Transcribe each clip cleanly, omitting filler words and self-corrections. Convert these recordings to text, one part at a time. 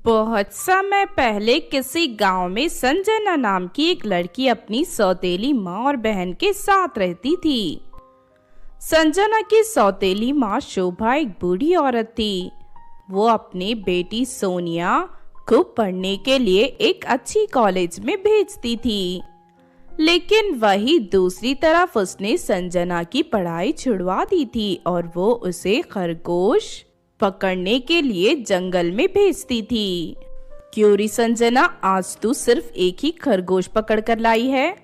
बहुत समय पहले किसी गांव में संजना नाम की एक लड़की अपनी सौतेली माँ और बहन के साथ रहती थी। संजना की सौतेली माँ शोभा एक बूढ़ी औरत थी। वो अपनी बेटी सोनिया को पढ़ने के लिए एक अच्छी कॉलेज में भेजती थी, लेकिन वही दूसरी तरफ उसने संजना की पढ़ाई छुड़वा दी थी और वो उसे खरगोश पकड़ने के लिए जंगल में भेजती थी। क्यों री संजना, आज तू सिर्फ एक ही खरगोश पकड़ कर लाई है?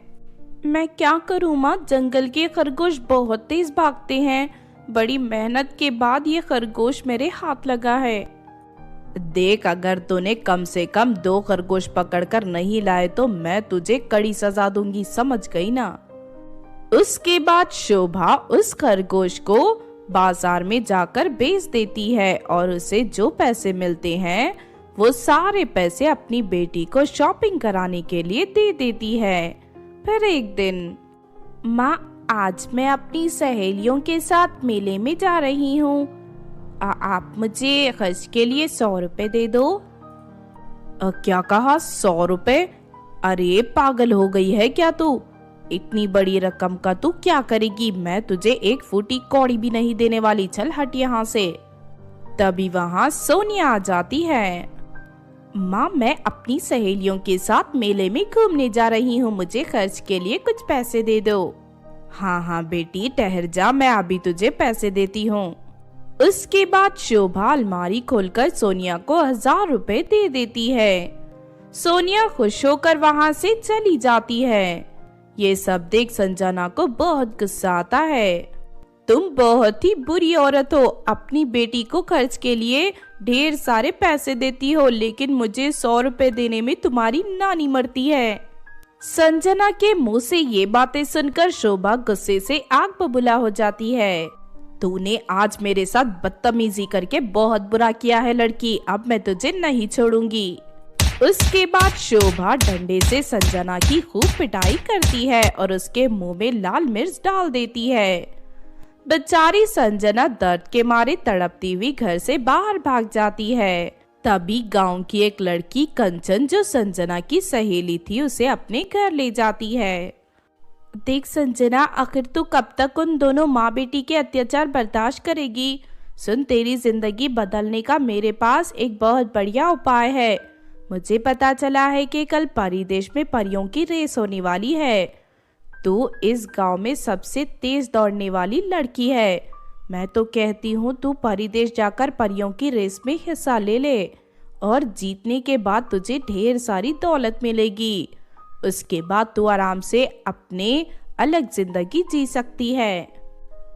मैं क्या करूँ माँ, जंगल के खरगोश बहुत तेज भागते हैं। बड़ी मेहनत के बाद ये खरगोश मेरे हाथ लगा है। देख, अगर तूने कम से कम 2 खरगोश पकड़कर नहीं लाए तो मैं तुझे कड़ी सजा दूंगी, समझ गई ना? उसके बाद शोभा उस खरगोश को बाजार में जाकर बेच देती है और उसे जो पैसे मिलते हैं वो सारे पैसे अपनी बेटी को शॉपिंग कराने के लिए दे देती है। फिर एक दिन, माँ आज मैं अपनी सहेलियों के साथ मेले में जा रही हूँ, आप मुझे खर्च के लिए 100 रुपए दे दो। क्या कहा, 100 रुपए? अरे पागल हो गई है क्या तू? इतनी बड़ी रकम का तू क्या करेगी? मैं तुझे 1 फूटी कौड़ी भी नहीं देने वाली, चल हट यहाँ से। तभी वहाँ सोनिया आ जाती है। माँ मैं अपनी सहेलियों के साथ मेले में घूमने जा रही हूँ, मुझे खर्च के लिए कुछ पैसे दे दो। हाँ हाँ बेटी ठहर जा, मैं अभी तुझे पैसे देती हूँ। उसके बाद शोभा अलमारी खोलकर सोनिया को 1000 रुपए दे देती है। सोनिया खुश होकर वहाँ से चली जाती है। ये सब देख संजना को बहुत गुस्सा आता है। तुम बहुत ही बुरी औरत हो, अपनी बेटी को खर्च के लिए ढेर सारे पैसे देती हो, लेकिन मुझे 100 रुपए देने में तुम्हारी नानी मरती है। संजना के मुंह से ये बातें सुनकर शोभा गुस्से से आग बबूला हो जाती है। तूने आज मेरे साथ बदतमीजी करके बहुत बुरा किया है लड़की, अब मैं तुझे नहीं छोड़ूंगी। उसके बाद शोभा डंडे से संजना की खूब पिटाई करती है और उसके मुंह में लाल मिर्च डाल देती है। बेचारी संजना दर्द के मारे तड़पती हुई घर से बाहर भाग जाती है। तभी गांव की एक लड़की कंचन, जो संजना की सहेली थी, उसे अपने घर ले जाती है। देख संजना, आखिर तू कब तक उन दोनों माँ बेटी के अत्याचार बर्दाश्त करेगी? सुन, तेरी जिंदगी बदलने का मेरे पास एक बहुत बढ़िया उपाय है। मुझे पता चला है कि कल परिदेश में परियों की रेस होने वाली है। तू इस गांव में सबसे तेज दौड़ने वाली लड़की है। मैं तो कहती हूँ तू परिदेश जाकर परियों की रेस में हिस्सा ले ले और जीतने के बाद तुझे ढेर सारी दौलत मिलेगी। उसके बाद तू आराम से अपने अलग जिंदगी जी सकती है।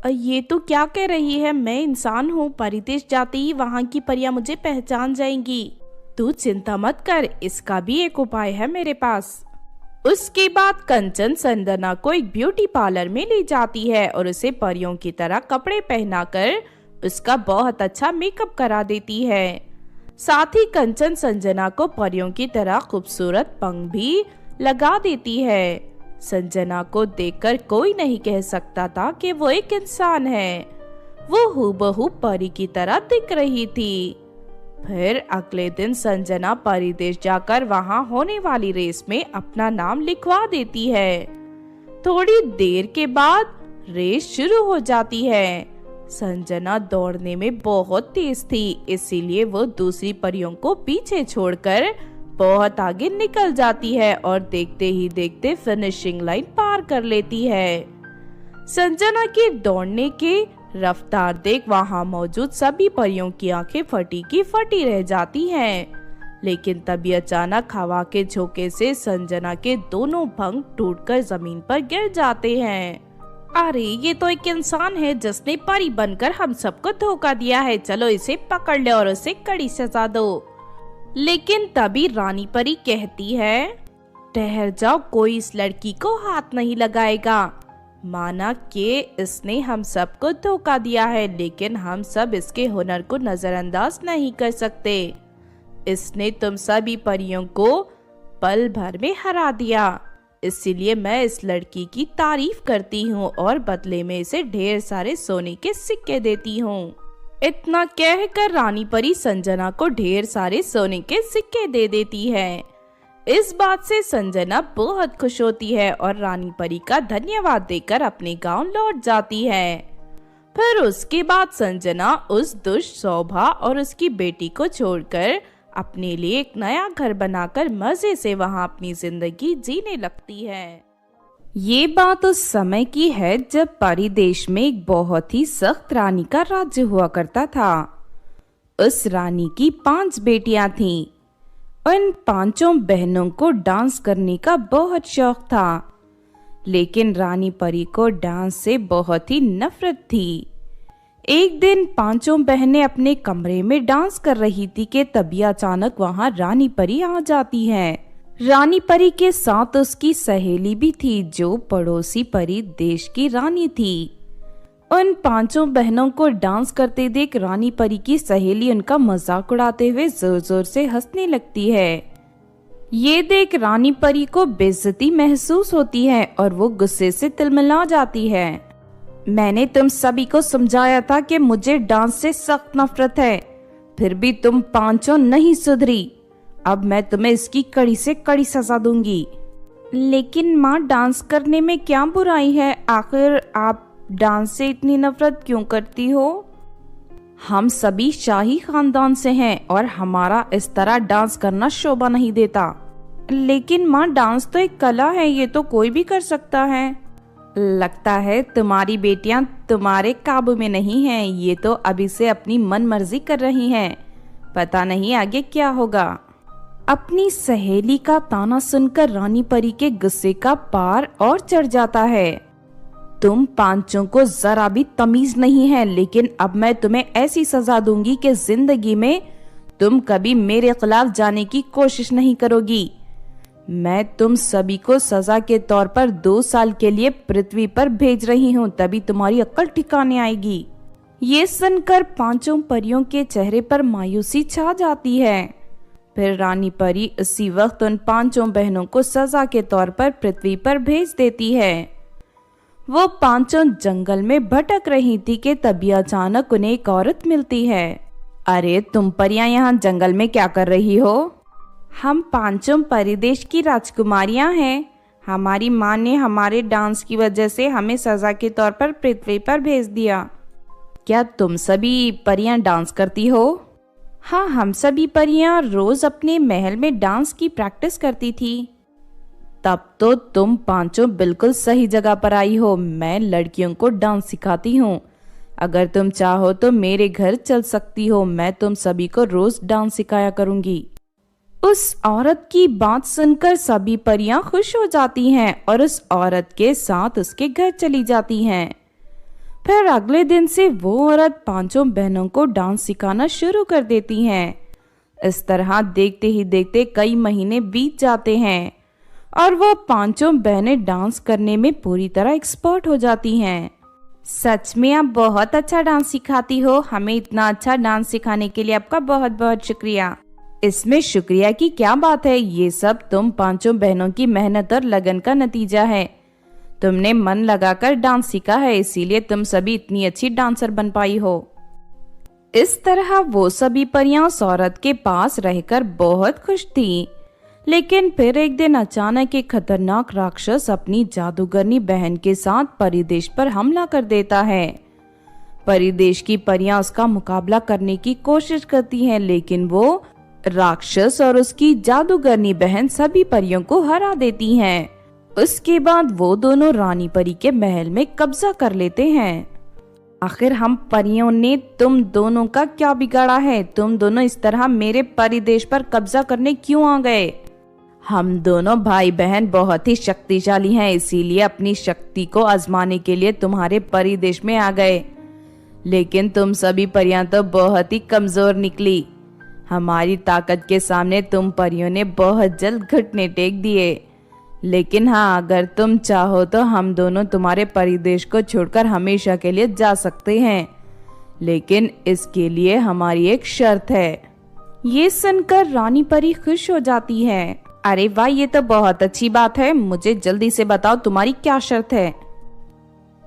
ये तो क्या कह रही है? मैं इंसान हूँ, परिदेश जाते ही वहाँ की परियां मुझे पहचान जाएंगी। तू चिंता मत कर, इसका भी एक उपाय है मेरे पास। उसके बाद कंचन संजना को एक ब्यूटी पार्लर में ले जाती है और उसे परियों की तरह कपड़े पहनाकर उसका बहुत अच्छा मेकअप करा देती है। साथ ही कंचन संजना को परियों की तरह खूबसूरत पंख भी लगा देती है। संजना को देखकर कोई नहीं कह सकता था कि वो एक इंसान है। वो हूबहू परी की तरह दिख रही थी। फिर अगले दिन संजना परिदेश जाकर वहां होने वाली रेस में अपना नाम लिखवा देती है। थोड़ी देर के बाद रेस शुरू हो जाती है। संजना दौड़ने में बहुत तेज थी, इसीलिए वो दूसरी परियों को पीछे छोड़कर बहुत आगे निकल जाती है और देखते ही देखते फिनिशिंग लाइन पार कर लेती है। संजना के दौड़ने के रफ्तार देख वहां मौजूद सभी परियों की आंखें फटी की फटी रह जाती हैं। लेकिन तभी अचानक हवा के झोंके से संजना के दोनों पंख टूटकर जमीन पर गिर जाते हैं। अरे ये तो एक इंसान है जिसने परी बनकर हम सबको धोखा दिया है, चलो इसे पकड़ ले और उसे कड़ी सजा दो। लेकिन तभी रानी परी कहती है, ठहर जाओ, कोई इस लड़की को हाथ नहीं लगाएगा। माना कि इसने हम सबको धोखा दिया है, लेकिन हम सब इसके हुनर को नजरअंदाज नहीं कर सकते। इसने तुम सभी परियों को पल भर में हरा दिया, इसीलिए मैं इस लड़की की तारीफ करती हूँ और बदले में इसे ढेर सारे सोने के सिक्के देती हूँ। इतना कहकर रानी परी संजना को ढेर सारे सोने के सिक्के दे देती है। इस बात से संजना बहुत खुश होती है और रानी परी का धन्यवाद देकर अपने गांव लौट जाती है। फिर उसके बाद संजना उस दुष्ट शोभा और उसकी बेटी को छोड़कर अपने लिए एक नया घर बनाकर मजे से वहां अपनी जिंदगी जीने लगती है। ये बात उस समय की है जब परी देश में एक बहुत ही सख्त रानी का राज्य हुआ करता था। उस रानी की 5 बेटियां थीं। उन 5 बहनों को डांस करने का बहुत शौक था, लेकिन रानी परी को डांस से बहुत ही नफरत थी। एक दिन 5 बहनें अपने कमरे में डांस कर रही थी कि तभी अचानक वहां रानी परी आ जाती है। रानी परी के साथ उसकी सहेली भी थी जो पड़ोसी परी देश की रानी थी। उन 5 बहनों को डांस करते देख रानी परी की सहेली उनका मजाक उड़ाते हुए जोर जोर से हंसने लगती है। ये देख रानी परी को बेइज्जती महसूस होती है और वो गुस्से से तिलमिला जाती है। मैंने तुम सभी को समझाया था कि मुझे डांस से सख्त नफरत है, फिर भी तुम 5 नहीं सुधरी। अब मैं तुम्हें इसकी कड़ी से कड़ी सजा दूंगी। लेकिन माँ, डांस करने में क्या बुराई है? आखिर आप डांस से इतनी नफरत क्यों करती हो? हम सभी शाही खानदान से हैं और हमारा इस तरह डांस करना शोभा नहीं देता। लेकिन माँ, डांस तो एक कला है, ये तो कोई भी कर सकता है। लगता है तुम्हारी बेटियां तुम्हारे काबू में नहीं हैं, ये तो अभी से अपनी मन मर्जी कर रही हैं। पता नहीं आगे क्या होगा। अपनी सहेली का ताना सुनकर रानी परी के गुस्से का पार और चढ़ जाता है। तुम 5 को जरा भी तमीज नहीं है, लेकिन अब मैं तुम्हें ऐसी सजा दूंगी कि जिंदगी में तुम कभी मेरे खिलाफ जाने की कोशिश नहीं करोगी। मैं तुम सभी को सजा के तौर पर 2 साल के लिए पृथ्वी पर भेज रही हूँ, तभी तुम्हारी अक्ल ठिकाने आएगी। ये सुनकर 5 परियों के चेहरे पर मायूसी छा जाती है। फिर रानी परी उसी वक्त उन 5 बहनों को सजा के तौर पर पृथ्वी पर भेज देती है। वो 5 जंगल में भटक रही थी कि तभी अचानक उन्हें एक औरत मिलती है। अरे तुम परियां यहाँ जंगल में क्या कर रही हो? हम 5 परिदेश की राजकुमारियां हैं। हमारी माँ ने हमारे डांस की वजह से हमें सजा के तौर पर पृथ्वी पर भेज दिया। क्या तुम सभी परियां डांस करती हो? हाँ, हम सभी परियां रोज अपने महल में डांस की प्रैक्टिस करती थी। तब तो तुम 5 बिल्कुल सही जगह पर आई हो। मैं लड़कियों को डांस सिखाती हूँ। अगर तुम चाहो तो मेरे घर चल सकती हो, मैं तुम सभी को रोज डांस सिखाया करूंगी। उस औरत की बात सुनकर सभी परियां खुश हो जाती हैं और उस औरत के साथ उसके घर चली जाती हैं। फिर अगले दिन से वो औरत 5 बहनों को डांस सिखाना शुरू कर देती हैं। इस तरह देखते ही देखते कई महीने बीत जाते हैं और वो 5 बहनें डांस करने में पूरी तरह एक्सपर्ट हो जाती हैं। सच में आप बहुत अच्छा डांस सिखाती हो। हमें इतना अच्छा डांस सिखाने के लिए आपका बहुत बहुत शुक्रिया। इसमें शुक्रिया की क्या बात है? ये सब तुम 5 बहनों की मेहनत और लगन का नतीजा है। तुमने मन लगाकर डांस सीखा है, इसीलिए तुम सभी इतनी अच्छी डांसर बन पाई हो। इस तरह वो सभी परियां उस औरत के पास रहकर बहुत खुश थी। लेकिन फिर एक दिन अचानक एक खतरनाक राक्षस अपनी जादूगरनी बहन के साथ परिदेश पर हमला कर देता है। परिदेश की परियां उसका मुकाबला करने की कोशिश करती हैं, लेकिन वो राक्षस और उसकी जादूगरनी बहन सभी परियों को हरा देती हैं। उसके बाद वो दोनों रानी परी के महल में कब्जा कर लेते हैं। आखिर हम परियों ने तुम दोनों का क्या बिगाड़ा है? तुम दोनों इस तरह मेरे परिदेश पर कब्जा करने क्यों आ गए? हम दोनों भाई बहन बहुत ही शक्तिशाली हैं, इसीलिए अपनी शक्ति को आजमाने के लिए तुम्हारे परिदेश में आ गए। लेकिन तुम सभी परियां तो बहुत ही कमजोर निकली। हमारी ताकत के सामने तुम परियों ने बहुत जल्द घुटने टेक दिए। लेकिन हाँ, अगर तुम चाहो तो हम दोनों तुम्हारे परिदेश को छोड़कर हमेशा के लिए जा सकते हैं, लेकिन इसके लिए हमारी एक शर्त है। ये सुनकर रानी परी खुश हो जाती है। अरे वाह, ये तो बहुत अच्छी बात है। मुझे जल्दी से बताओ तुम्हारी क्या शर्त है?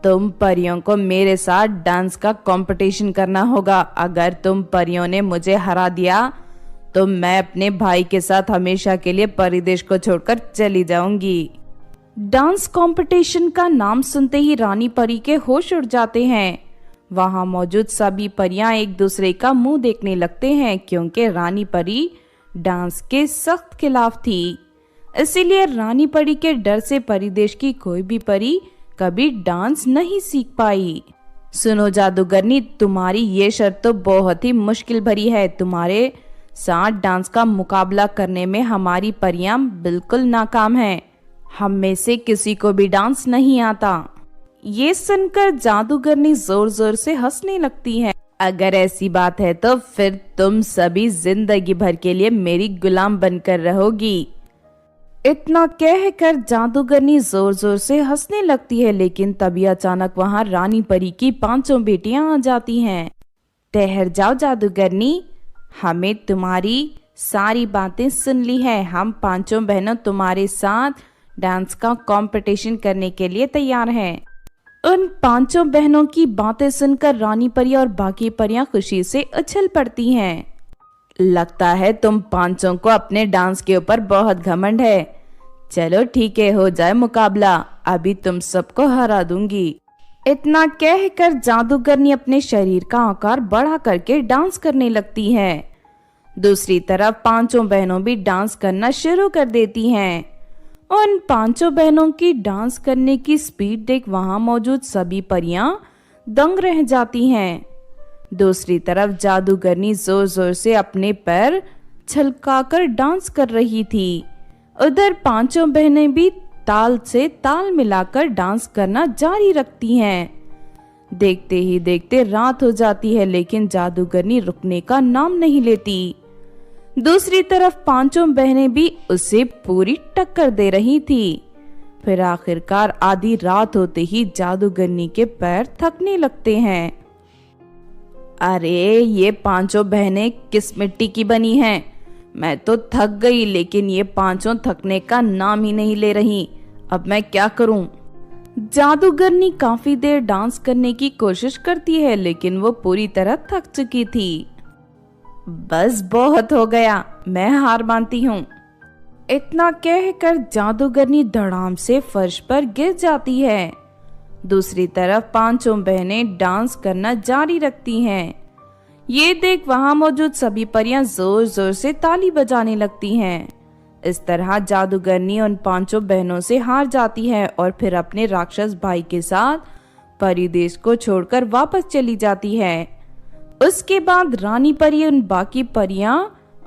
तुम परियों को मेरे साथ डांस का कंपटीशन करना होगा। अगर तुम परियों ने मुझे हरा दिया तो मैं अपने भाई के साथ हमेशा के लिए परिदेश को छोड़कर चली जाऊंगी। डांस कंपटीशन का नाम सुनते ही रानी परी के होश उड़ जाते हैं। वहां मौजूद सभी परियां एक दूसरे का मुंह देखने लगते हैं, क्योंकि रानी परी डांस के सख्त खिलाफ थी। इसीलिए रानी परी के डर से परिदेश की कोई भी परी कभी डांस नहीं सीख पाई। सुनो जादूगरनी, तुम्हारी ये शर्त तो बहुत ही मुश्किल भरी है। तुम्हारे साथ डांस का मुकाबला करने में हमारी परियां बिल्कुल नाकाम हैं। हम में से किसी को भी डांस नहीं आता। ये सुनकर जादूगरनी जोर जोर से हंसने लगती है। अगर ऐसी बात है तो फिर तुम सभी जिंदगी भर के लिए मेरी गुलाम बनकर रहोगी। इतना कहकर जादूगरनी जोर जोर से हंसने लगती है, लेकिन तभी अचानक वहां रानी परी की 5 बेटियां आ जाती हैं। ठहर जाओ जादूगरनी, हमें तुम्हारी सारी बातें सुन ली है। हम 5 बहनों तुम्हारे साथ डांस का कंपटीशन करने के लिए तैयार हैं। उन 5 बहनों की बातें सुनकर रानी परी और बाकी परियां खुशी से उछल पड़ती हैं। लगता है तुम 5 को अपने डांस के ऊपर बहुत घमंड है। चलो ठीक है, हो जाए मुकाबला, अभी तुम सबको हरा दूंगी। इतना कहकर जादूगरनी अपने शरीर का आकार बढ़ा करके डांस करने लगती है। दूसरी तरफ 5 बहनों भी डांस करना शुरू कर देती हैं। उन 5 बहनों की डांस करने की स्पीड देख वहां मौजूद सभी परियां दंग रह जाती हैं। दूसरी तरफ जादूगरनी जोर जोर से अपने पैर छलकाकर डांस कर रही थी। उधर 5 बहनें भी ताल से ताल मिलाकर डांस करना जारी रखती हैं। देखते ही देखते रात हो जाती है, लेकिन जादूगरनी रुकने का नाम नहीं लेती। दूसरी तरफ 5 बहनें भी उसे पूरी टक्कर दे रही थी। फिर आखिरकार आधी रात होते ही जादूगरनी के पैर थकने लगते हैं। अरे ये 5 बहनें किस मिट्टी की बनी हैं? मैं तो थक गई, लेकिन ये 5 थकने का नाम ही नहीं ले रही। अब मैं क्या करूं? जादूगरनी काफी देर डांस करने की कोशिश करती है, लेकिन वो पूरी तरह थक चुकी थी। बस बहुत हो गया, मैं हार मानती हूँ। इतना कहकर जादूगरनी धड़ाम से फर्श पर गिर जाती है। दूसरी तरफ 5 बहनें डांस करना जारी रखती हैं। ये देख वहां मौजूद सभी परियां जोर जोर से ताली बजाने लगती हैं। इस तरह जादूगरनी उन 5 बहनों से हार जाती है और फिर अपने राक्षस भाई के साथ परिदेश को छोड़कर वापस चली जाती है। उसके बाद रानी परी उन बाकी परियां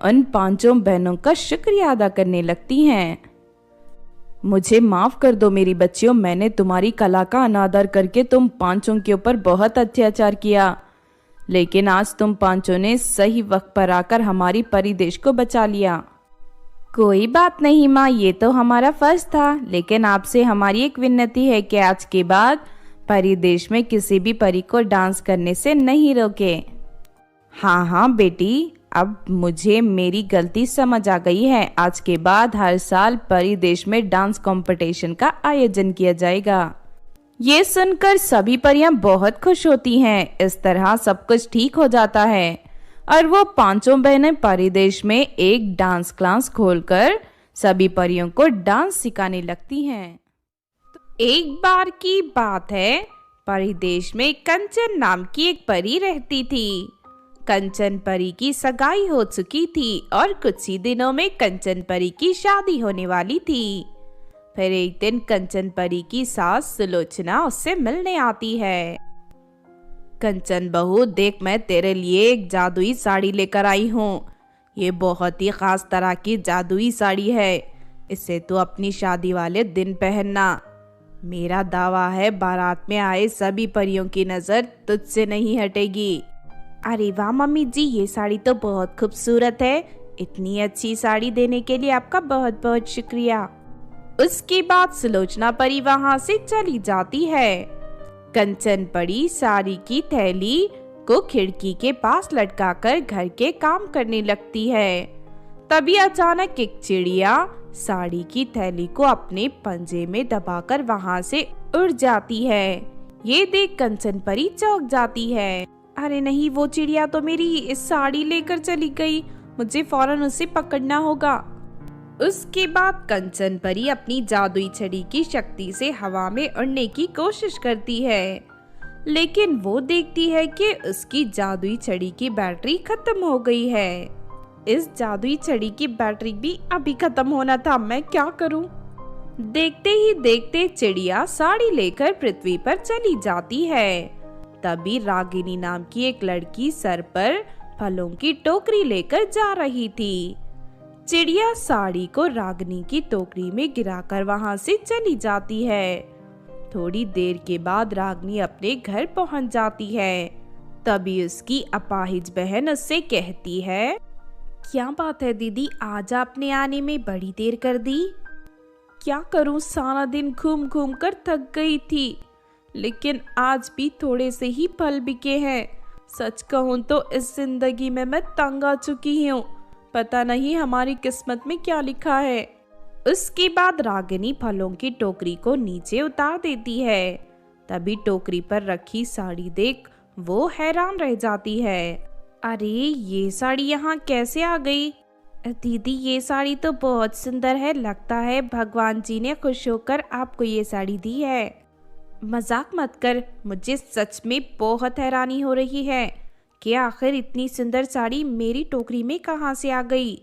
उन 5 बहनों का शुक्रिया अदा करने लगती हैं। मुझे माफ कर दो मेरी बच्चियों, मैंने तुम्हारी कला का अनादर करके तुम 5 के ऊपर बहुत अत्याचार किया, लेकिन आज तुम 5 ने सही वक्त पर आकर हमारी परिदेश को बचा लिया। कोई बात नहीं माँ, ये तो हमारा फर्ज था, लेकिन आपसे हमारी एक विनती है कि आज के बाद परिदेश में किसी भी परी को डांस करने से नहीं रोके। हाँ हाँ बेटी, अब मुझे मेरी गलती समझ आ गई है। आज के बाद हर साल परिदेश में डांस कंपटीशन का आयोजन किया जाएगा। ये सुनकर सभी परियां बहुत खुश होती हैं। इस तरह सब कुछ ठीक हो जाता है और वो 5 बहनें परिदेश में एक डांस क्लास खोलकर सभी परियों को डांस सिखाने लगती हैं। तो एक बार की बात है, परिदेश में कंचन नाम की एक परी रहती थी। कंचन परी की सगाई हो चुकी थी और कुछ ही दिनों में कंचन परी की शादी होने वाली थी। फिर एक दिन कंचन परी की सास सुलोचना उससे मिलने आती है। कंचन बहू, देख मैं तेरे लिए एक जादुई साड़ी लेकर आई हूँ। ये बहुत ही खास तरह की जादुई साड़ी है। इसे तू अपनी शादी वाले दिन पहनना। मेरा दावा है बारात में आए सभी परियों की नजर तुझसे नहीं हटेगी। अरे वाह मम्मी जी, ये साड़ी तो बहुत खूबसूरत है। इतनी अच्छी साड़ी देने के लिए आपका बहुत बहुत शुक्रिया। उसके बाद सुलोचना परी वहां से चली जाती है। कंचन परी साड़ी की थैली को खिड़की के पास लटकाकर घर के काम करने लगती है। तभी अचानक एक चिड़िया साड़ी की थैली को अपने पंजे में दबाकर वहां से उड़ जाती है। ये देख कंचन परी चौंक जाती है। अरे नहीं, वो चिड़िया तो मेरी इस साड़ी लेकर चली गई, मुझे फौरन उसे पकड़ना होगा। उसके बाद कंचन परी अपनी जादुई छड़ी की शक्ति से हवा में उड़ने की कोशिश करती है, लेकिन वो देखती है कि उसकी जादुई छड़ी की बैटरी खत्म हो गई है। इस जादुई छड़ी की बैटरी भी अभी खत्म होना था, मैं क्या करूं? देखते ही देखते चिड़िया साड़ी लेकर पृथ्वी पर चली जाती है। तभी रागिनी नाम की एक लड़की सर पर फलों की टोकरी लेकर जा रही थी। चिड़िया साड़ी को रागिनी की टोकरी में गिराकर वहां से चली जाती है। थोड़ी देर के बाद रागिनी अपने घर पहुंच जाती है। तभी उसकी अपाहिज बहन उससे कहती है, क्या बात है दीदी, आज आपने आने में बड़ी देर कर दी? क्या करूं, सारा दिन घूम घूम कर थक गई थी, लेकिन आज भी थोड़े से ही फल बिके हैं। सच कहूं तो इस जिंदगी में मैं तंग आ चुकी हूँ, पता नहीं हमारी किस्मत में क्या लिखा है। उसके बाद रागिनी फलों की टोकरी को नीचे उतार देती है। तभी टोकरी पर रखी साड़ी देख वो हैरान रह जाती है। अरे ये साड़ी यहाँ कैसे आ गई? दीदी ये साड़ी तो बहुत सुंदर है, लगता है भगवान जी ने खुश होकर आपको ये साड़ी दी है। मजाक मत कर, मुझे सच में बहुत हैरानी हो रही है कि आखिर इतनी सुंदर साड़ी मेरी टोकरी में कहाँ से आ गई।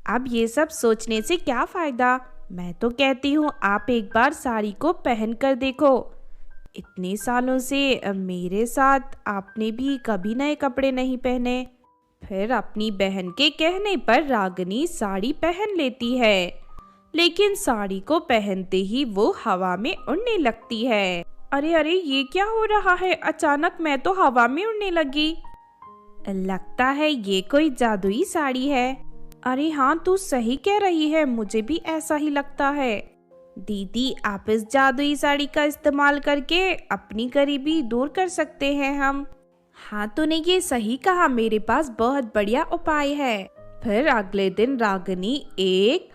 अब ये सब सोचने से क्या फायदा, मैं तो कहती हूँ आप एक बार साड़ी को पहन कर देखो। इतने सालों से मेरे साथ आपने भी कभी नए कपड़े नहीं पहने। फिर अपनी बहन के कहने पर रागिनी साड़ी पहन लेती है, लेकिन साड़ी को पहनते ही वो हवा में उड़ने लगती है। अरे अरे ये क्या हो रहा है, अचानक मैं तो हवा में उड़ने लगी। लगता है ये कोई जादुई साड़ी है। अरे हाँ तू सही कह रही है, मुझे भी ऐसा ही लगता है। दीदी आप इस जादुई साड़ी का इस्तेमाल करके अपनी गरीबी दूर कर सकते हैं हम। हाँ तूने ये सही कहा, मेरे पास बहुत बढ़िया उपाय है। फिर अगले दिन रागिनी एक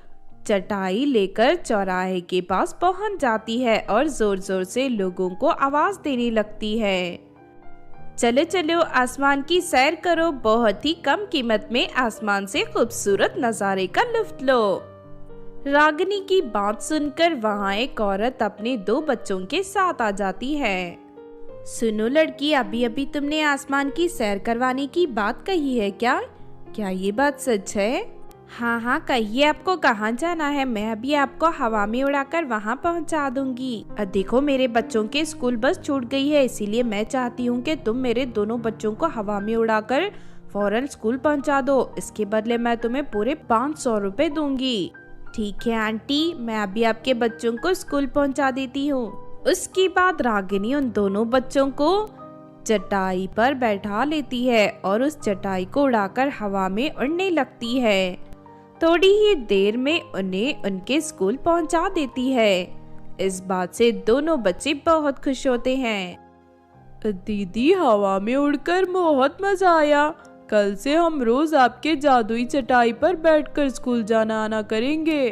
चटाई लेकर चौराहे के पास पहुंच जाती है और जोर जोर से लोगों को आवाज देने लगती है, चलो चलो आसमान की सैर करो, बहुत ही कम कीमत में आसमान से खूबसूरत नजारे का लुत्फ लो। रागिनी की बात सुनकर वहाँ एक औरत अपने 2 बच्चों के साथ आ जाती है। सुनो लड़की, अभी अभी तुमने आसमान की सैर करवाने की बात कही है क्या? क्या ये बात सच है? हाँ हाँ कहिए, आपको कहाँ जाना है? मैं अभी आपको हवा में उड़ाकर वहाँ पहुँचा दूंगी। देखो मेरे बच्चों के स्कूल बस छूट गई है, इसीलिए मैं चाहती हूँ कि तुम मेरे दोनों बच्चों को हवा में उड़ाकर फौरन स्कूल पहुँचा दो। इसके बदले मैं तुम्हें पूरे 500 रुपए दूंगी। ठीक है आंटी, मैं अभी आपके बच्चों को स्कूल पहुँचा देती हूँ। उसके बाद रागिनी उन दोनों बच्चों को चटाई पर बैठा लेती है और उस चटाई को उड़ाकर हवा में उड़ने लगती है। थोड़ी ही देर में उन्हें उनके स्कूल पहुंचा देती है। इस बात से दोनों बच्चे बहुत खुश होते हैं। दीदी हवा में उड़कर बहुत मजा आया, कल से हम रोज आपके जादुई चटाई पर बैठकर स्कूल जाना आना करेंगे।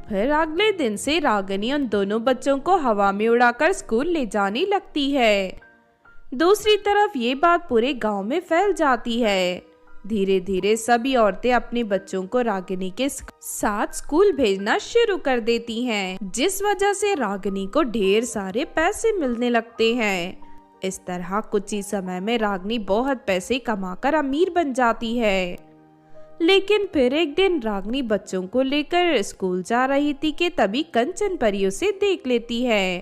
फिर अगले दिन से रागिनी उन दोनों बच्चों को हवा में उड़ाकर स्कूल ले जाने लगती है। दूसरी तरफ ये बात पूरे गांव में फैल जाती है। धीरे धीरे सभी औरतें अपने बच्चों को रागिनी के साथ स्कूल भेजना शुरू कर देती हैं, जिस वजह से रागिनी को ढेर सारे पैसे मिलने लगते हैं। इस तरह कुछ ही समय में रागिनी बहुत पैसे कमाकर अमीर बन जाती है। लेकिन फिर एक दिन रागिनी बच्चों को लेकर स्कूल जा रही थी कि तभी कंचन परी उसे देख लेती है।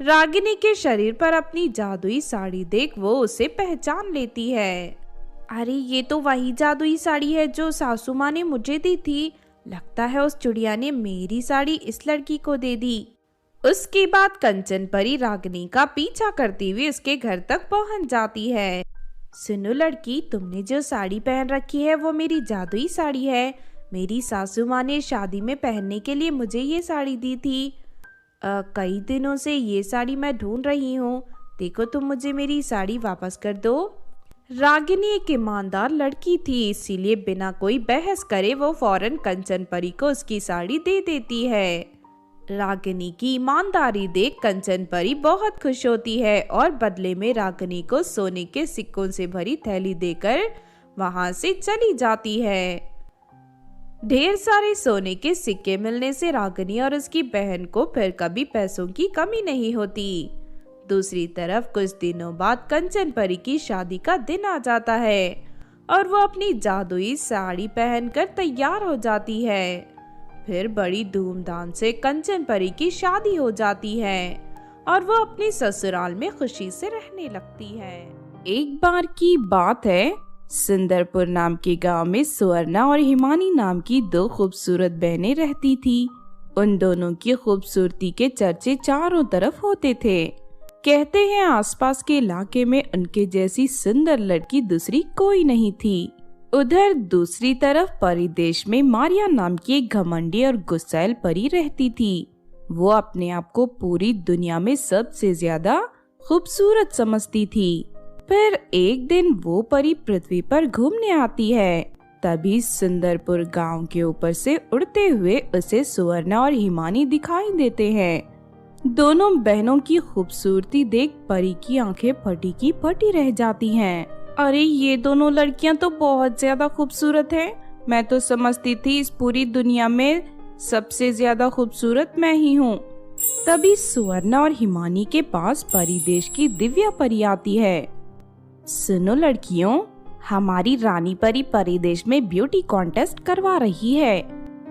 रागिनी के शरीर पर अपनी जादुई साड़ी देख वो उसे पहचान लेती है। अरे ये तो वही जादुई साड़ी है जो सासू माँ ने मुझे दी थी, लगता है उस चुड़िया ने मेरी साड़ी इस लड़की को दे दी। उसके बाद कंचन परी रागिनी का पीछा करती हुई उसके घर तक पहुंच जाती है। सुनो लड़की, तुमने जो साड़ी पहन रखी है वो मेरी जादुई साड़ी है। मेरी सासू माँ ने शादी में पहनने के लिए मुझे ये साड़ी दी थी। कई दिनों से ये साड़ी मैं ढूंढ रही हूँ, देखो तुम मुझे मेरी साड़ी वापस कर दो। रागिनी एक ईमानदार लड़की थी, इसीलिए बिना कोई बहस करे वो फौरन कंचन परी को उसकी साड़ी दे देती है। रागिनी की ईमानदारी देख कंचन परी बहुत खुश होती है और बदले में रागिनी को सोने के सिक्कों से भरी थैली देकर वहां से चली जाती है। ढेर सारे सोने के सिक्के मिलने से रागिनी और उसकी बहन को फिर कभी पैसों की कमी नहीं होती। दूसरी तरफ कुछ दिनों बाद कंचन परी की शादी का दिन आ जाता है और वो अपनी जादुई साड़ी पहनकर तैयार हो जाती है। फिर बड़ी धूमधाम से कंचन परी की शादी हो जाती है और वो अपने ससुराल में खुशी से रहने लगती है। एक बार की बात है, सुंदरपुर नाम के गांव में सुवर्णा और हिमानी नाम की दो खूबसूरत बहनें रहती थी। उन दोनों की खूबसूरती के चर्चे चारों तरफ होते थे। कहते हैं आसपास के इलाके में उनके जैसी सुंदर लड़की दूसरी कोई नहीं थी। उधर दूसरी तरफ परिदेश में मारिया नाम की एक घमंडी और गुस्सैल परी रहती थी। वो अपने आप को पूरी दुनिया में सबसे ज्यादा खूबसूरत समझती थी। फिर एक दिन वो परी पृथ्वी पर घूमने आती है। तभी सुंदरपुर गांव के ऊपर से उड़ते हुए उसे सुवर्णा और हिमानी दिखाई देते हैं। दोनों बहनों की खूबसूरती देख परी की आंखें फटी की फटी रह जाती हैं। अरे ये दोनों लड़कियां तो बहुत ज्यादा खूबसूरत हैं। मैं तो समझती थी इस पूरी दुनिया में सबसे ज्यादा खूबसूरत मैं ही हूँ। तभी सुवर्णा और हिमानी के पास परिदेश की दिव्या परी आती है। सुनो लड़कियों, हमारी रानी परी परिदेश में ब्यूटी कॉन्टेस्ट करवा रही है।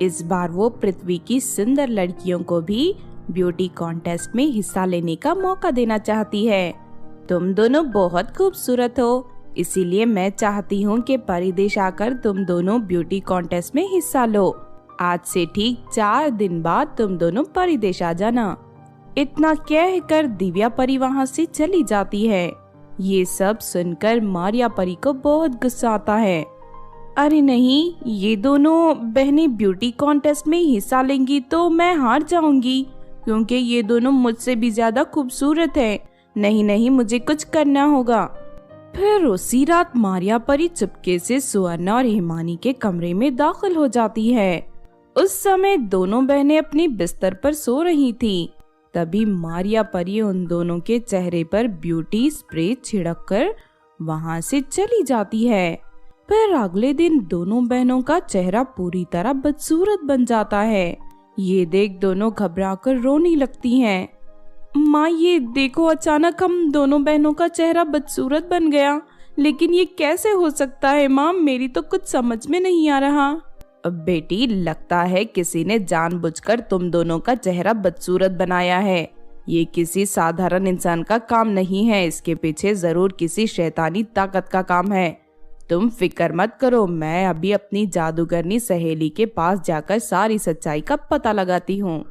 इस बार वो पृथ्वी की सुंदर लड़कियों को भी ब्यूटी कॉन्टेस्ट में हिस्सा लेने का मौका देना चाहती है। तुम दोनों बहुत खूबसूरत हो, इसीलिए मैं चाहती हूँ कि परिदेश आकर तुम दोनों ब्यूटी कॉन्टेस्ट में हिस्सा लो। आज से ठीक 4 दिन बाद तुम दोनों परिदेश आ जाना। इतना कहकर दिव्या परी वहाँ से चली जाती है। ये सब सुनकर मारिया परी को बहुत गुस्सा आता है। अरे नहीं, ये दोनों बहनें ब्यूटी कॉन्टेस्ट में हिस्सा लेंगी तो मैं हार जाऊंगी, क्योंकि ये दोनों मुझसे भी ज्यादा खूबसूरत हैं। नहीं, मुझे कुछ करना होगा। फिर उसी रात मारिया परी चुपके से सुवर्णा और हिमानी के कमरे में दाखिल हो जाती है। उस समय दोनों बहनें अपने बिस्तर पर सो रही थी। तभी मारिया परी उन दोनों के चेहरे पर ब्यूटी स्प्रे छिड़ककर वहां से चली जाती है। फिर अगले दिन दोनों बहनों का चेहरा पूरी तरह बदसूरत बन जाता है। ये देख दोनों घबराकर रोने लगती हैं। माँ ये देखो, अचानक हम दोनों बहनों का चेहरा बदसूरत बन गया। लेकिन ये कैसे हो सकता है माँ, मेरी तो कुछ समझ में नहीं आ रहा। अब बेटी, लगता है किसी ने जानबूझकर तुम दोनों का चेहरा बदसूरत बनाया है। ये किसी साधारण इंसान का काम नहीं है, इसके पीछे जरूर किसी शैतानी ताकत का काम है। तुम फिक्र मत करो, मैं अभी अपनी जादूगरनी सहेली के पास जाकर सारी सच्चाई का पता लगाती हूँ।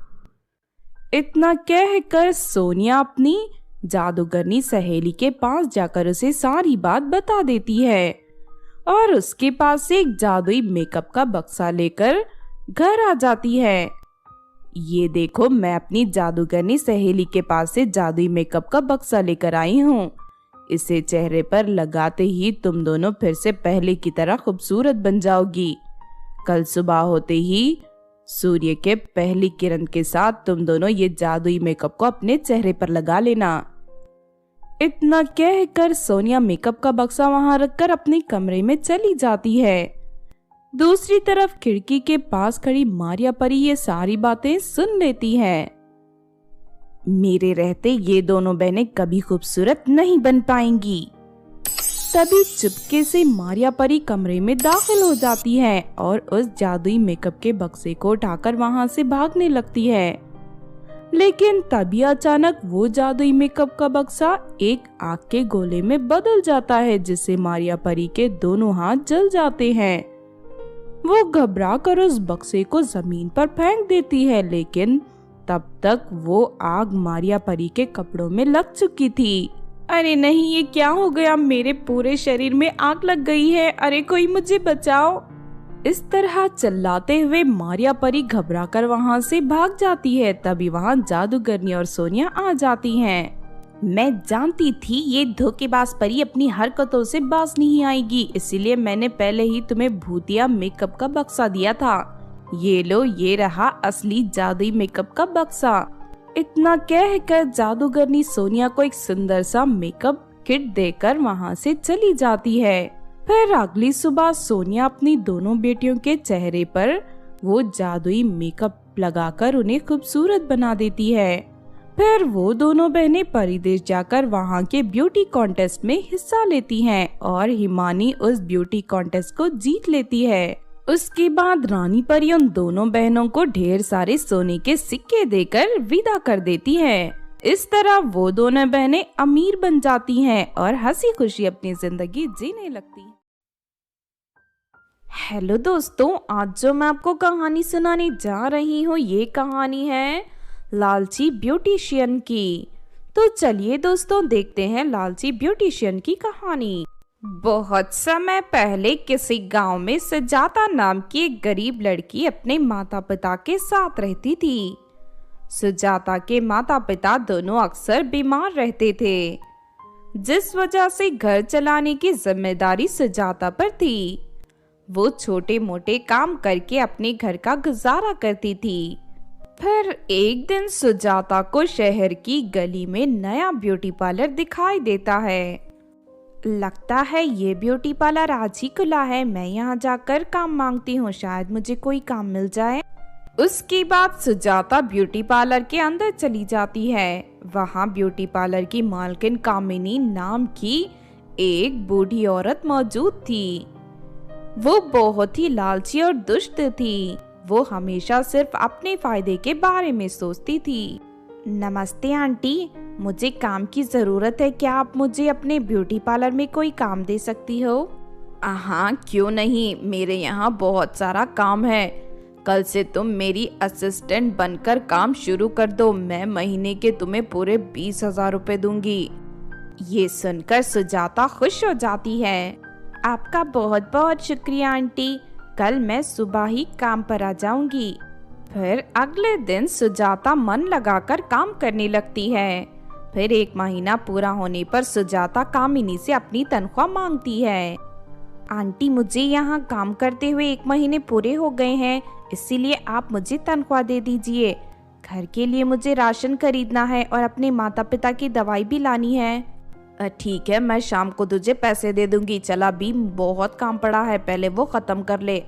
इतना कहकर सोनिया अपनी जादूगरनी सहेली के पास जाकर उसे सारी बात बता देती है और उसके पास से एक जादुई मेकअप का बक्सा लेकर घर आ जाती है। ये देखो, मैं अपनी जादूगरनी सहेली के पास से जादुई मेकअप का बक्सा लेकर आई हूँ। इसे चेहरे पर लगाते ही तुम दोनों फिर से पहले की तरह खूबसूरत बन जाओगी। कल सुबह होते ही सूर्य के पहली किरण के साथ तुम दोनों ये जादुई मेकअप को अपने चेहरे पर लगा लेना। इतना कहकर सोनिया मेकअप का बक्सा वहां रखकर अपने कमरे में चली जाती है। दूसरी तरफ खिड़की के पास खड़ी मारिया परी ये सारी बातें सुन लेती है। मेरे रहते ये दोनों बहनें कभी खूबसूरत नहीं बन पाएंगी। तभी चुपके से मारिया परी कमरे में दाखिल हो जाती है और उस जादुई मेकअप के बक्से को उठाकर वहां से भागने लगती है। लेकिन तभी अचानक वो जादुई मेकअप का बक्सा एक आग के गोले में बदल जाता है, जिससे मारिया परी के दोनों हाथ जल जाते हैं। वो घबरा कर उस बक्से को जमीन पर फेंक देती है, लेकिन तब तक वो आग मारिया परी के कपड़ों में लग चुकी थी। अरे नहीं, ये क्या हो गया, मेरे पूरे शरीर में आग लग गई है। अरे कोई मुझे बचाओ। इस तरह चिल्लाते हुए मारिया परी घबरा कर वहाँ से भाग जाती है। तभी वहाँ जादूगरनी और सोनिया आ जाती हैं। मैं जानती थी ये धोखेबाज परी अपनी हरकतों से बाज नहीं आएगी, इसीलिए मैंने पहले ही तुम्हें भूतिया मेकअप का बक्सा दिया था। ये लो, ये रहा असली जादुई मेकअप का बक्सा। इतना कहकर जादूगरनी सोनिया को एक सुंदर सा मेकअप किट देकर वहाँ से चली जाती है। फिर अगली सुबह सोनिया अपनी दोनों बेटियों के चेहरे पर वो जादुई मेकअप लगाकर उन्हें खूबसूरत बना देती है। फिर वो दोनों बहनें परिदेश जाकर वहाँ के ब्यूटी कॉन्टेस्ट में हिस्सा लेती हैं और हिमानी उस ब्यूटी कॉन्टेस्ट को जीत लेती है। उसके बाद रानी परी उन दोनों बहनों को ढेर सारे सोने के सिक्के देकर विदा कर देती है। इस तरह वो दोनों बहनें अमीर बन जाती हैं और हंसी खुशी अपनी जिंदगी जीने लगती हैं। हेलो दोस्तों, आज जो मैं आपको कहानी सुनाने जा रही हूँ ये कहानी है लालची ब्यूटिशियन की। तो चलिए दोस्तों देखते हैं लालची ब्यूटिशियन की कहानी। बहुत समय पहले किसी गांव में सुजाता नाम की एक गरीब लड़की अपने माता पिता के साथ रहती थी। सुजाता के माता पिता दोनों अक्सर बीमार रहते थे, जिस वजह से घर चलाने की जिम्मेदारी सुजाता पर थी। वो छोटे मोटे काम करके अपने घर का गुजारा करती थी। फिर एक दिन सुजाता को शहर की गली में नया ब्यूटी पार्लर दिखाई देता है। लगता है ये ब्यूटी पार्लर आज ही खुला है, मैं यहाँ जाकर काम मांगती हूँ, शायद मुझे कोई काम मिल जाए। उसके बाद सुजाता ब्यूटी पार्लर के अंदर चली जाती है। वहाँ ब्यूटी पार्लर की मालकिन कामिनी नाम की एक बूढ़ी औरत मौजूद थी। वो बहुत ही लालची और दुष्ट थी। वो हमेशा सिर्फ अपने फायदे के बारे में सोचती थी। नमस्ते आंटी, मुझे काम की जरूरत है, क्या आप मुझे अपने ब्यूटी पार्लर में कोई काम दे सकती हो? हाँ, क्यों नहीं, मेरे यहाँ बहुत सारा काम है। कल से तुम मेरी असिस्टेंट बनकर काम शुरू कर दो, मैं महीने के तुम्हें पूरे 20,000 रुपए दूंगी। ये सुनकर सुजाता खुश हो जाती है। आपका बहुत बहुत शुक्रिया आंटी, कल मैं सुबह ही काम पर आ जाऊंगी। फिर अगले दिन सुजाता मन लगाकर काम करने लगती है। फिर एक महीना पूरा होने पर सुजाता कामिनी से अपनी तनख्वाह मांगती है। आंटी, मुझे यहाँ काम करते हुए 1 महीने पूरे हो गए हैं, इसीलिए आप मुझे तनख्वाह दे दीजिए। घर के लिए मुझे राशन खरीदना है और अपने माता पिता की दवाई भी लानी है। ठीक है, मैं शाम को तुझे पैसे दे दूंगी। चला भी, बहुत काम पड़ा है, पहले वो खत्म कर ले।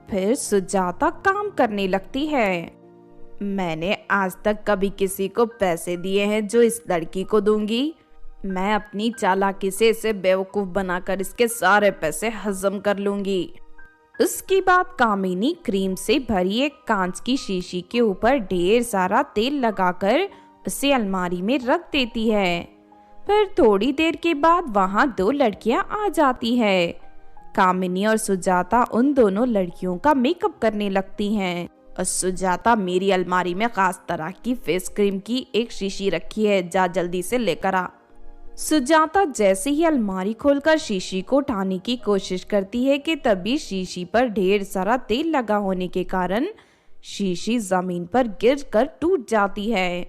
फिर सुजाता काम करने लगती है। मैंने आज तक कभी किसी को पैसे दिए हैं जो इस लड़की को दूंगी। मैं अपनी चालाकी से इसे बेवकूफ बनाकर इसके सारे पैसे हजम कर लूंगी। उसके बाद कामिनी क्रीम से भरी एक कांच की शीशी के ऊपर ढेर सारा तेल लगाकर उसे अलमारी में रख देती है। फिर थोड़ी देर के बाद वहाँ 2 लड़कियां आ जाती है। कामिनी और सुजाता उन दोनों लड़कियों का मेकअप करने लगती हैं। और सुजाता, मेरी अलमारी में खास तरह की फेस क्रीम की एक शीशी रखी है, जा जल्दी से लेकर आ। सुजाता जैसे ही अलमारी खोलकर शीशी को उठाने की कोशिश करती है कि तभी शीशी पर ढेर सारा तेल लगा होने के कारण शीशी जमीन पर गिरकर टूट जाती है।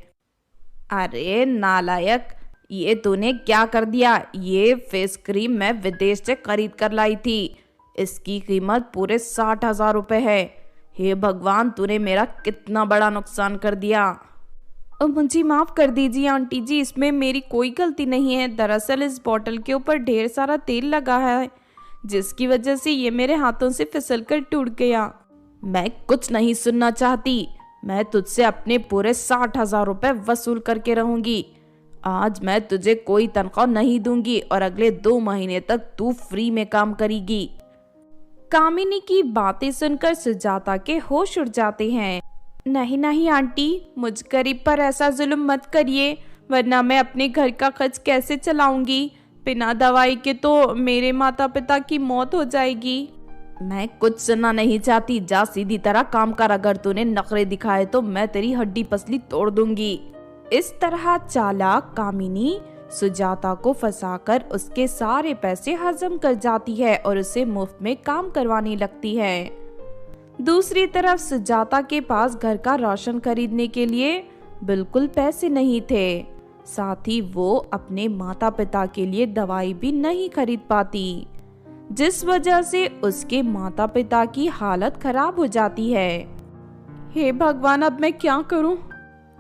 अरे नालायक, ये तूने क्या कर दिया? ये फेस क्रीम मैं विदेश से खरीद कर लाई थी, इसकी कीमत पूरे 60,000 रुपए है। हे भगवान, तूने मेरा कितना बड़ा नुकसान कर दिया। मुझे माफ कर दीजिए आंटी जी, इसमें मेरी कोई गलती नहीं है। दरअसल इस बोतल के ऊपर ढेर सारा तेल लगा है, जिसकी वजह से ये मेरे हाथों से फिसलकर टूट गया। मैं कुछ नहीं सुनना चाहती, मैं तुझसे अपने पूरे 60,000 रुपए वसूल करके रहूंगी। आज मैं तुझे कोई तनख्वाह नहीं दूंगी और अगले 2 महीने तक तू फ्री में काम करेगी। कामिनी की बातें सुनकर सुजाता के होश उड़ जाते हैं। नहीं नहीं आंटी, मुझ गरीब पर ऐसा जुल्म मत करिए, वरना मैं अपने घर का खर्च कैसे चलाऊंगी। बिना दवाई के तो मेरे माता पिता की मौत हो जाएगी। मैं कुछ सुनना नहीं चाहती, जा सीधी तरह काम कर। अगर तूने नखरे दिखाए तो मैं तेरी हड्डी पसली तोड़ दूंगी। इस तरह चालाक कामिनी सुजाता को फंसाकर उसके सारे पैसे हजम कर जाती है और उसे मुफ्त में काम करवाने लगती है। दूसरी तरफ सुजाता के पास घर का राशन खरीदने के लिए बिल्कुल पैसे नहीं थे, साथ ही वो अपने माता पिता के लिए दवाई भी नहीं खरीद पाती। जिस वजह से उसके माता पिता की हालत खराब हो जाती है। हे भगवान, अब मैं क्या करूं?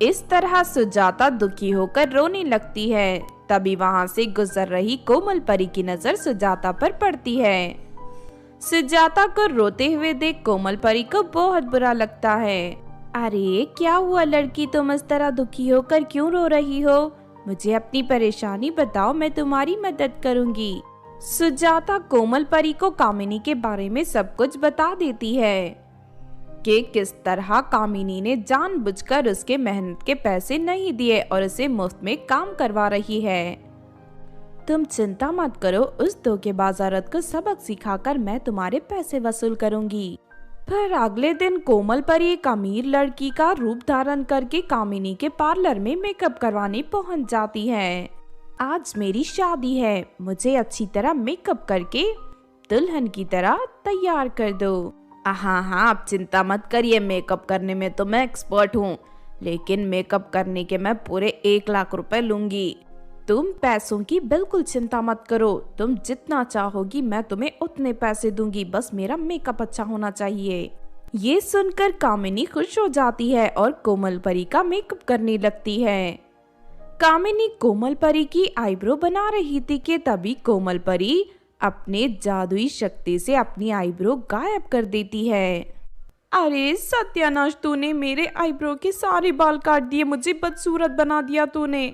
इस तरह सुजाता दुखी होकर रोने लगती है। तभी वहां से गुजर रही कोमल परी की नजर सुजाता पर पड़ती है। सुजाता को रोते हुए देख कोमल परी को बहुत बुरा लगता है। अरे क्या हुआ लड़की, तुम इस तरह दुखी होकर क्यों रो रही हो? मुझे अपनी परेशानी बताओ, मैं तुम्हारी मदद करूंगी। सुजाता कोमल परी को कामिनी के बारे में सब कुछ बता देती है कि किस तरह कामिनी ने जानबूझकर उसके मेहनत के पैसे नहीं दिए और उसे मुफ्त में काम करवा रही है। तुम चिंता मत करो, उस धोखेबाज औरत को सबक सिखाकर मैं तुम्हारे पैसे वसूल करूंगी। फिर अगले दिन कोमल परी एक अमीर लड़की का रूप धारण करके कामिनी के पार्लर में मेकअप करवाने पहुंच जाती है। आज मेरी शादी है, मुझे अच्छी तरह मेकअप करके दुल्हन की तरह तैयार कर दो। हाँ हाँ, आप चिंता मत करिए, मेकअप करने में तो मैं एक्सपर्ट हूँ, लेकिन मेकअप करने के मैं पूरे 1 लाख रुपए लूंगी। तुम पैसों की बिल्कुल चिंता मत करो, तुम जितना चाहोगी मैं तुम्हें उतने पैसे दूंगी, बस मेरा मेकअप अच्छा होना चाहिए। ये सुनकर कामिनी खुश हो जाती है और कोमल परी का मेकअप करने लगती है। कामिनी कोमल परी की आईब्रो बना रही थी कि तभी कोमल परी अपने जादुई शक्ति से अपनी आईब्रो गायब कर देती है। अरे सत्यानाश, तूने मेरे आईब्रो के सारे बाल काट दिए, मुझे बदसूरत बना दिया तूने।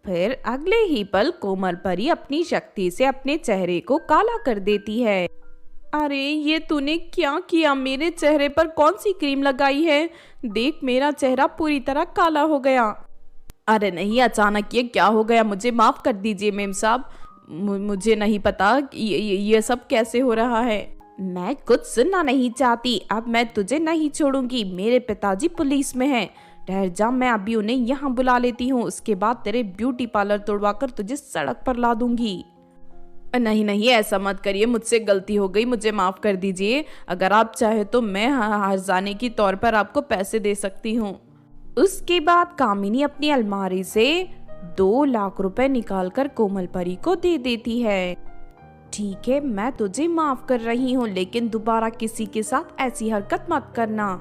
फिर अगले ही पल कोमल परी अपनी शक्ति से अपने चेहरे को काला कर देती है। अरे ये तूने क्या किया? मेरे चेहरे पर कौन सी क्रीम लगाई है? देख, मेरा चेहरा पूरी तरह काला हो गया। अरे नहीं, अचानक ये क्या हो गया? मुझे माफ कर दीजिए मेम साहब, मुझे नहीं पता ये सब कैसे हो रहा है। मैं कुछ सुनना नहीं चाहती, अब मैं तुझे नहीं छोड़ूंगी। मेरे पिताजी पुलिस में हैं, ठहर जा, मैं अभी उन्हें यहाँ बुला लेती हूँ, उसके बाद तेरे ब्यूटी पार्लर तोड़वा कर तुझे सड़क पर ला दूंगी। नहीं नहीं, ऐसा मत करिए, मुझसे गलती हो गई, मुझे माफ कर दीजिए। अगर आप चाहे तो मैं हर्जाने के तौर पर आपको पैसे दे सकती हूँ। उसके बाद कामिनी अपनी अलमारी से 2 लाख रुपए निकालकर कोमल परी को दे देती है। ठीक है, मैं तुझे माफ कर रही हूँ, लेकिन दोबारा किसी के साथ ऐसी हरकत मत करना।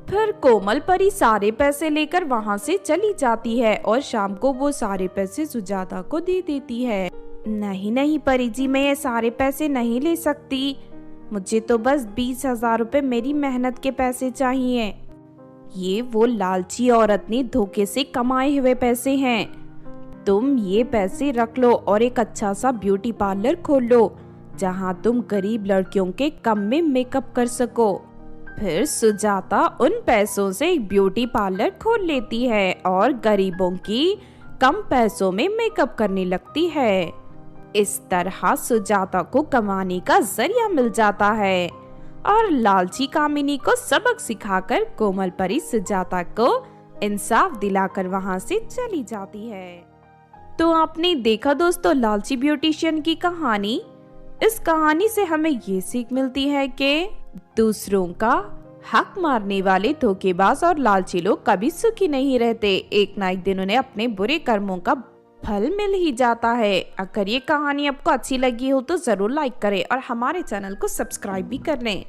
फिर कोमल परी सारे पैसे लेकर वहाँ से चली जाती है और शाम को वो सारे पैसे सुजाता को दे देती है। नहीं नहीं परी जी, मैं ये सारे पैसे नहीं ले सकती, मुझे तो बस 20,000 रुपए मेरी मेहनत के पैसे चाहिए। ये वो लालची औरत ने धोखे से कमाए हुए पैसे हैं, तुम ये पैसे रख लो और एक अच्छा सा ब्यूटी पार्लर खोल लो, जहाँ तुम गरीब लड़कियों के कम में मेकअप कर सको। फिर सुजाता उन पैसों से एक ब्यूटी पार्लर खोल लेती है और गरीबों की कम पैसों में मेकअप करने लगती है। इस तरह सुजाता को कमाने का जरिया मिल जाता है और लालची कामिनी को सबक सिखाकर कोमल परी सुजाता को इंसाफ दिलाकर वहां से चली जाती है। तो आपने देखा दोस्तों लालची ब्यूटिशियन की कहानी। इस कहानी से हमें ये सीख मिलती है कि दूसरों का हक मारने वाले धोखेबाज और लालची लोग कभी सुखी नहीं रहते, एक ना एक दिन उन्हें अपने बुरे कर्मों का फल मिल ही जाता है। अगर ये कहानी आपको अच्छी लगी हो तो जरूर लाइक करें और हमारे चैनल को सब्सक्राइब भी कर लें।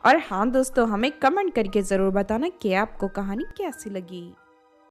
और हाँ दोस्तों, हमें कमेंट करके जरूर बताना कि आपको कहानी कैसी लगी।